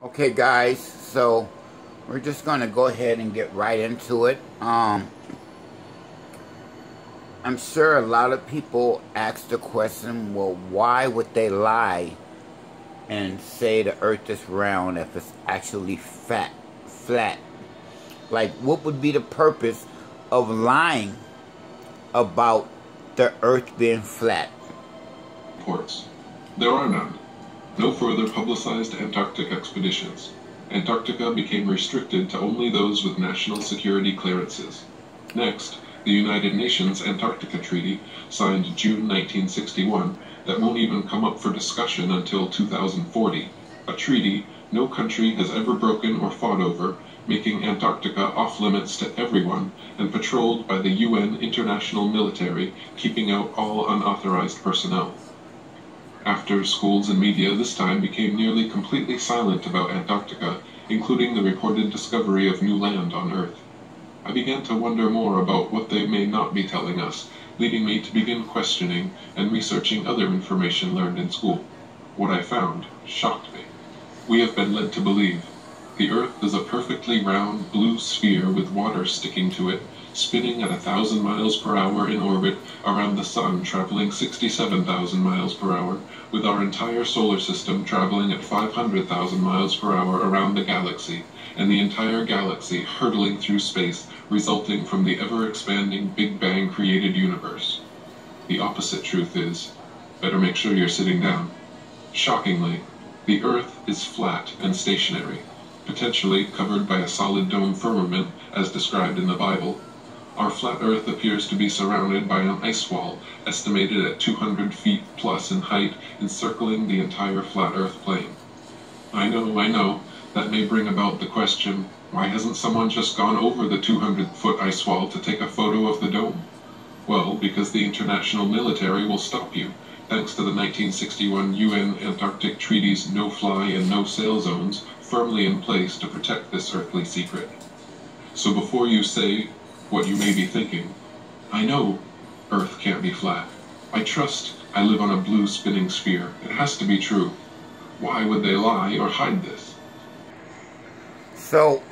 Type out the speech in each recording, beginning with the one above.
Okay guys, so we're just gonna go ahead and get right into it. I'm sure a lot of people ask the question, well, why would they lie and say the earth is round if it's actually flat? Like, what would be the purpose of lying about the earth being flat? Reports. There are none. No further publicized Antarctic expeditions. Antarctica became restricted to only those with national security clearances. Next, the United Nations Antarctica Treaty, signed June 1961, that won't even come up for discussion until 2040. A treaty no country has ever broken or fought over, making Antarctica off-limits to everyone and patrolled by the UN International Military, keeping out all unauthorized personnel. After schools and media this time became nearly completely silent about Antarctica, including the reported discovery of new land on Earth, I began to wonder more about what they may not be telling us, leading me to begin questioning and researching other information learned in school. What I found shocked me. We have been led to believe the Earth is a perfectly round blue sphere with water sticking to it, spinning at 1,000 miles per hour in orbit around the Sun, traveling 67,000 miles per hour, with our entire solar system traveling at 500,000 miles per hour around the galaxy, and the entire galaxy hurtling through space, resulting from the ever-expanding Big Bang-created universe. The opposite truth is, better make sure you're sitting down. Shockingly, the Earth is flat and stationary, potentially covered by a solid dome firmament, as described in the Bible. Our flat Earth appears to be surrounded by an ice wall, estimated at 200 feet plus in height, encircling the entire flat Earth plane. I know, that may bring about the question, why hasn't someone just gone over the 200-foot ice wall to take a photo of the dome? Well, because the international military will stop you, thanks to the 1961 UN Antarctic Treaty's no-fly and no-sail zones firmly in place to protect this earthly secret. So before you say what you may be thinking, I know Earth can't be flat. I trust I live on a blue spinning sphere. It has to be true. Why would they lie or hide this? So,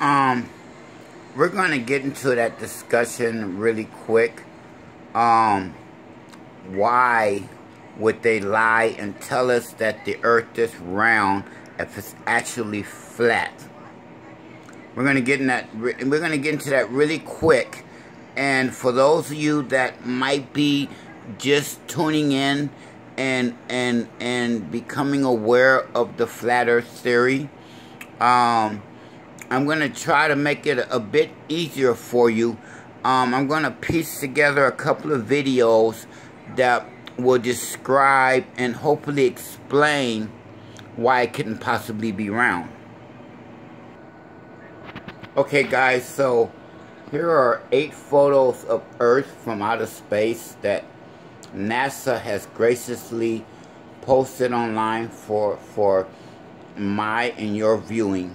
we're going to get into that discussion really quick. Why would they lie and tell us that the earth is round if it's actually flat? We're going to get into that really quick. And for those of you that might be just tuning in and becoming aware of the flat earth theory, I'm going to try to make it a bit easier for you. I'm going to piece together a couple of videos that will describe and hopefully explain why it couldn't possibly be round. Okay guys, so here are 8 photos of Earth from outer space that NASA has graciously posted online for my and your viewing.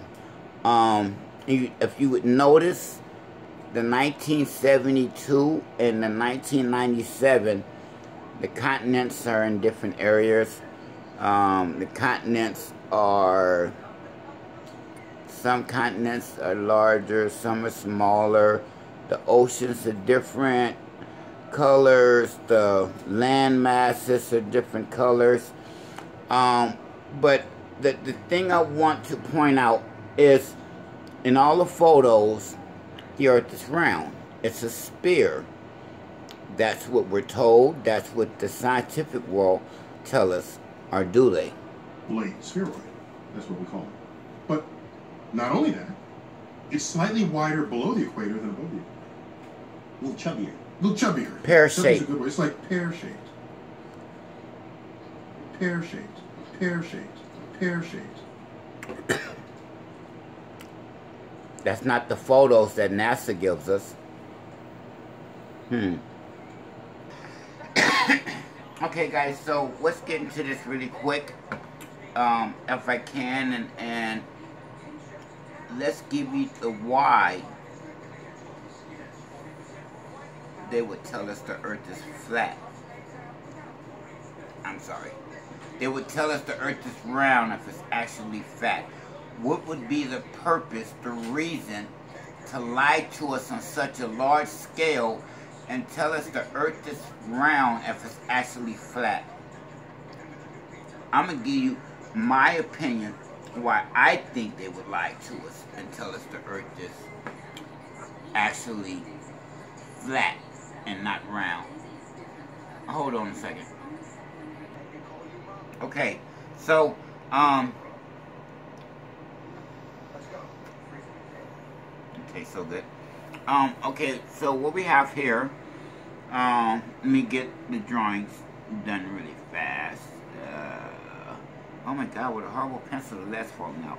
If you would notice, the 1972 and the 1997, the continents are in different areas. The continents are, some continents are larger, some are smaller. The oceans are different colors. The land masses are different colors. But the thing I want to point out is, in all the photos, the earth is round. It's a sphere. That's what we're told. That's what the scientific world tell us, or do they? Blade, spheroid. That's what we call it. But not only that, it's slightly wider below the equator than above you. A little chubbier. A little chubbier. Pear-shaped. Chubby's a good word. It's like pear-shaped. Pear-shaped. Pear-shaped. Pear-shaped. That's not the photos that NASA gives us. Okay guys, so let's get into this really quick, if I can, and let's give you the why they would tell us the earth is flat. I'm sorry. They would tell us the earth is round if it's actually fat. what would be the purpose, the reason to lie to us on such a large scale and tell us the earth is round if it's actually flat? I'm going to give you my opinion why I think they would lie to us and tell us the earth is actually flat and not round. Hold on a second. Okay, so, okay, so good. Okay, so what we have here, let me get the drawings done really fast. Oh my God, with a horrible pencil, the lead's falling out.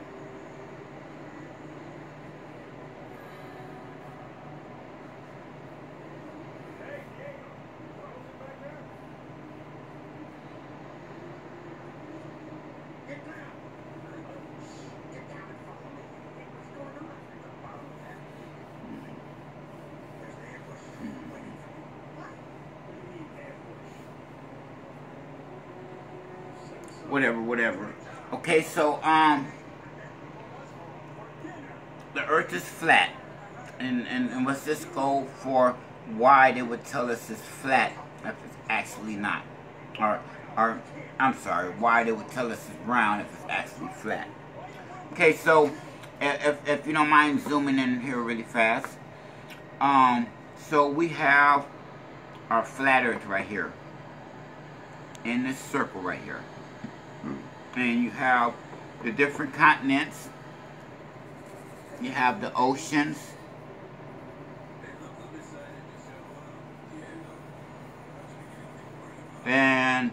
Whatever. Okay, so, the earth is flat. And what's this go for why they would tell us it's flat if it's actually not? Or, I'm sorry, why they would tell us it's round if it's actually flat. Okay, so, if you don't mind zooming in here really fast. So we have our flat earth right here. In this circle right here. And you have the different continents. You have the oceans. And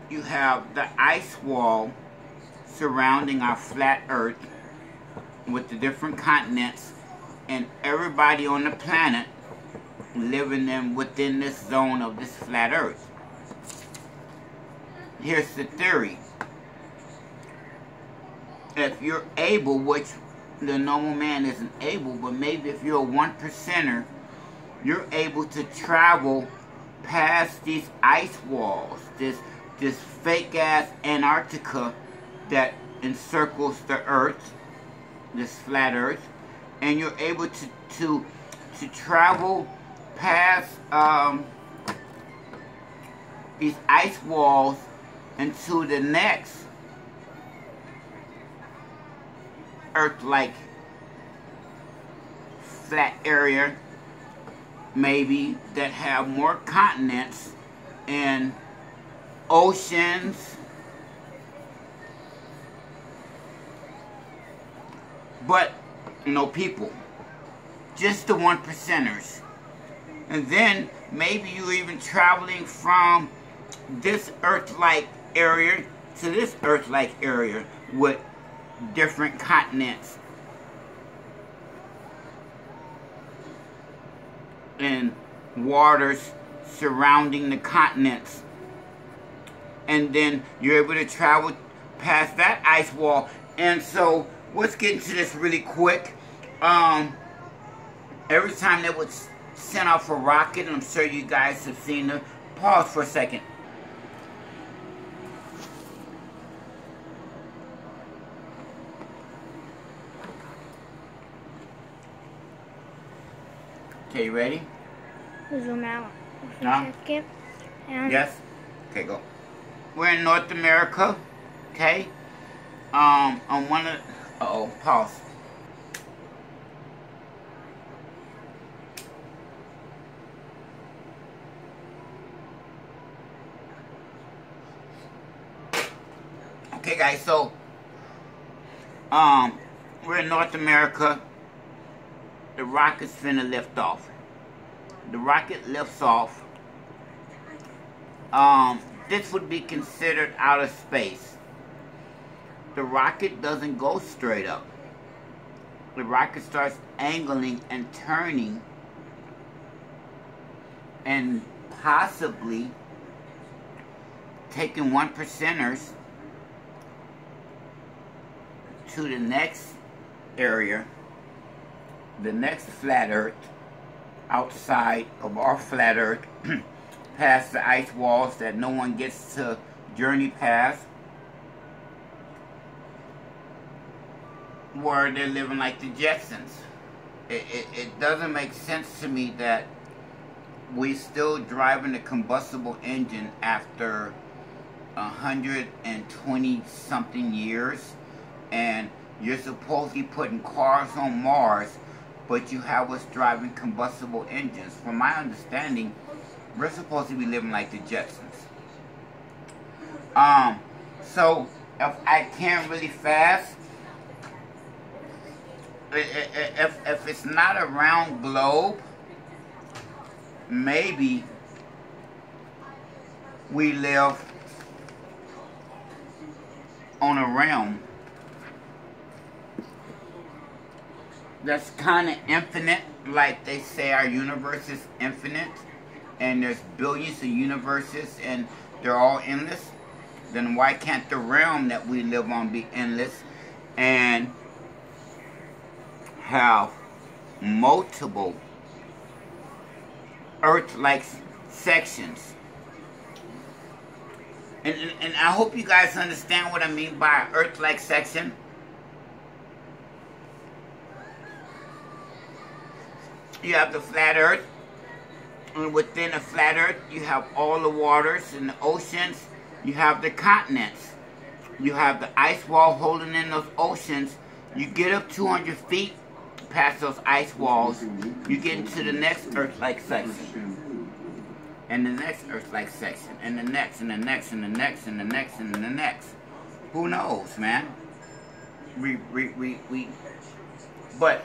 you have the ice wall surrounding our flat earth with the different continents and everybody on the planet living within this zone of this flat earth. Here's the theory. If you're able, which the normal man isn't able, but maybe if you're a 1%er, you're able to travel past these ice walls, this fake ass Antarctica that encircles the earth, this flat earth, and you're able to travel past these ice walls into the next Earth-like flat area, maybe, that have more continents and oceans, but no people, just the 1%ers. And then maybe you're even traveling from this Earth-like area to this Earth-like area with different continents and waters surrounding the continents, and then you're able to travel past that ice wall. And so let's get into this really quick. Every time they would send off a rocket, and I'm sure you guys have seen the, pause for a second. Okay, you ready? Zoom out. No? Skip. And Yes? Okay, go. We're in North America, okay? On one of, uh-oh, pause. Okay, guys, so, we're in North America. The rocket's finna lift off. The rocket lifts off. This would be considered outer space. The rocket doesn't go straight up. The rocket starts angling and turning and possibly taking 1%ers to the next area, the next flat earth, outside of our flat earth, past the ice walls that no one gets to journey past. where they're living like the Jetsons. It doesn't make sense to me that we still driving a combustible engine after 120 something years, and you're supposedly putting cars on Mars, but you have us driving combustible engines. From my understanding, we're supposed to be living like the Jetsons. So if I can really fast, if it's not a round globe, maybe we live on a realm that's kind of infinite, like they say our universe is infinite, and there's billions of universes and they're all endless. Then why can't the realm that we live on be endless and have multiple Earth-like sections? And I hope you guys understand what I mean by Earth-like section. You have the flat Earth, and within the flat Earth, you have all the waters and the oceans. You have the continents. You have the ice wall holding in those oceans. You get up 200 feet past those ice walls, you get into the next Earth-like section. And the next Earth-like section. And the next, and the next, and the next, and the next, and the next. Who knows, man? But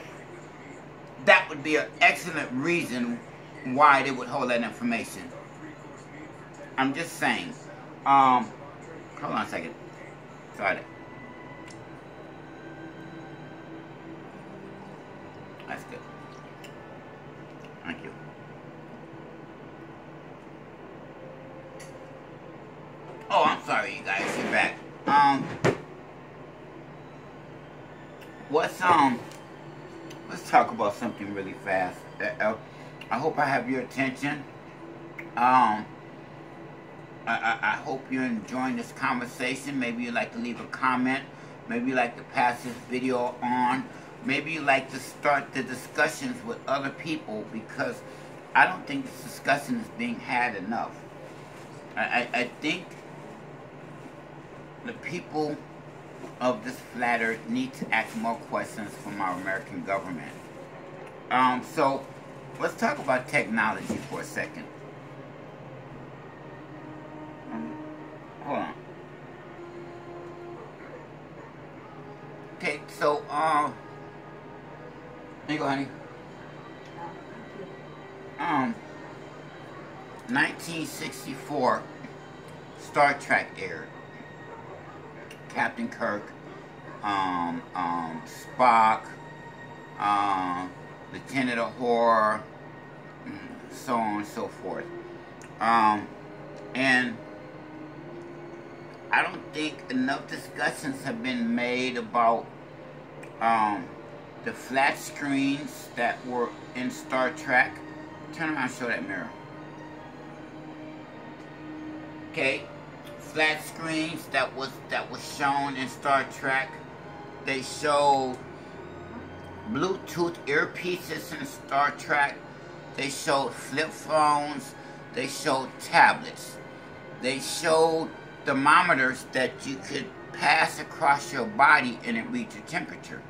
that would be an excellent reason why they would hold that information. I'm just saying. Hold on a second. Sorry. That's good. Thank you. Oh, I'm sorry, you guys. You're back. Let's talk about something really fast. I hope I have your attention. I hope you're enjoying this conversation. Maybe you'd like to leave a comment. Maybe you'd like to pass this video on. Maybe you'd like to start the discussions with other people, because I don't think this discussion is being had enough. I think the people of this flat earth need to ask more questions from our American government. So let's talk about technology for a second. Hold on. Okay, so, there you go, honey. 1964, Star Trek aired. Captain Kirk, Spock, Lieutenant Uhura, so on and so forth. And I don't think enough discussions have been made about the flat screens that were in Star Trek. Turn around and show that mirror. Okay, flat screens that was shown in Star Trek. They showed Bluetooth earpieces in Star Trek. They showed flip phones. They showed tablets. They showed thermometers that you could pass across your body and it reads your temperature.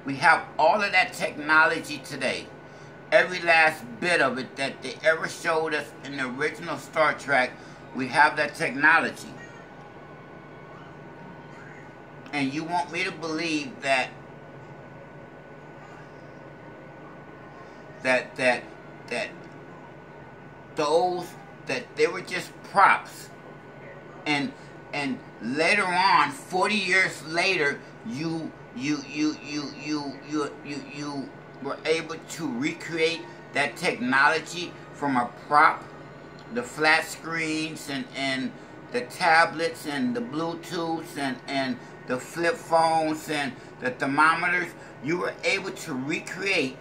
We have all of that technology today. Every last bit of it that they ever showed us in the original Star Trek, we have that technology. And you want me to believe that those that they were just props, and later on, 40 years later, you were able to recreate that technology from a prop, the flat screens and the tablets and the Bluetooths and the flip phones and the thermometers. You were able to recreate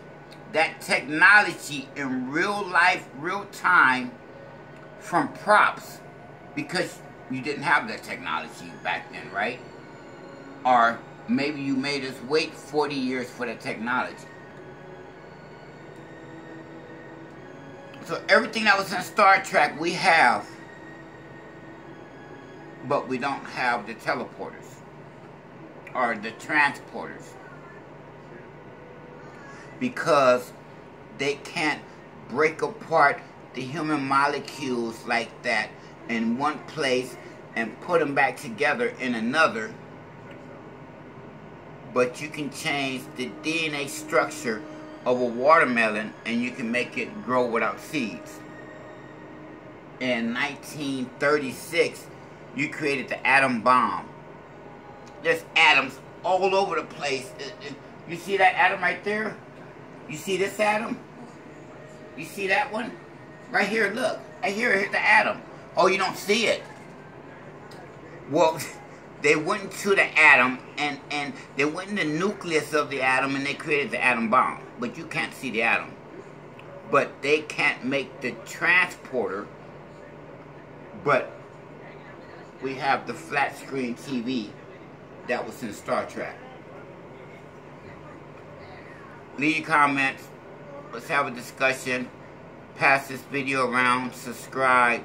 that technology in real life, real time, from props, because you didn't have that technology back then, right? Or maybe you made us wait 40 years for the technology. So everything that was in Star Trek we have, but we don't have the teleporters or the transporters because they can't break apart the human molecules like that in one place and put them back together in another. But you can change the DNA structure of a watermelon and you can make it grow without seeds. In 1936, you created the atom bomb. There's atoms all over the place. You see that atom right there? You see this atom? You see that one? Right here, look. Right here, here's the atom. Oh, you don't see it? Well, they went to the atom and they went in the nucleus of the atom and they created the atom bomb. But you can't see the atom. But they can't make the transporter. But we have the flat screen TV that was in Star Trek. Leave your comments. Let's have a discussion. Pass this video around. Subscribe.